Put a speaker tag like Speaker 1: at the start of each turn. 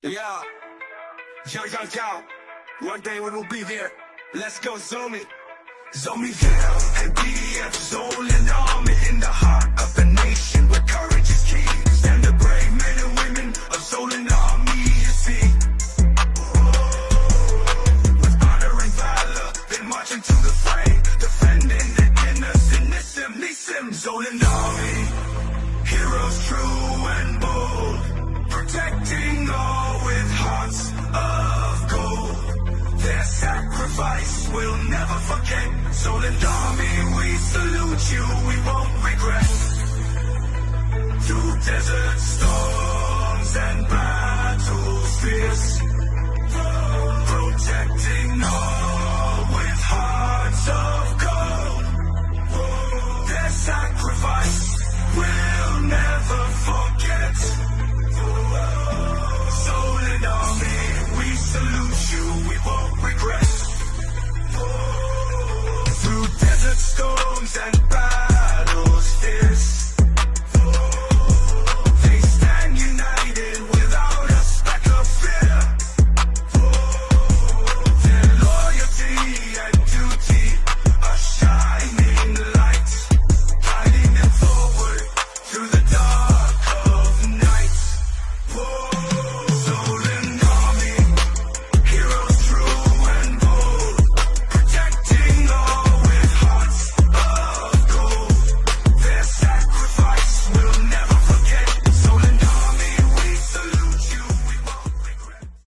Speaker 1: Yeah, yo. One day we will be there. Let's go, Zomi. Zomi Val and DF Zoland army in the heart of the nation where courage is key. Stand the brave men and women of Zoland army, you see. With honor and valor, been marching to the fray, defending the innocent, Nissim, Zoland army. Heroes true and bold, protecting all with hearts of gold. Their sacrifice we'll never forget. Zoland army, we salute you, we won't regret. Through desert storms and battles,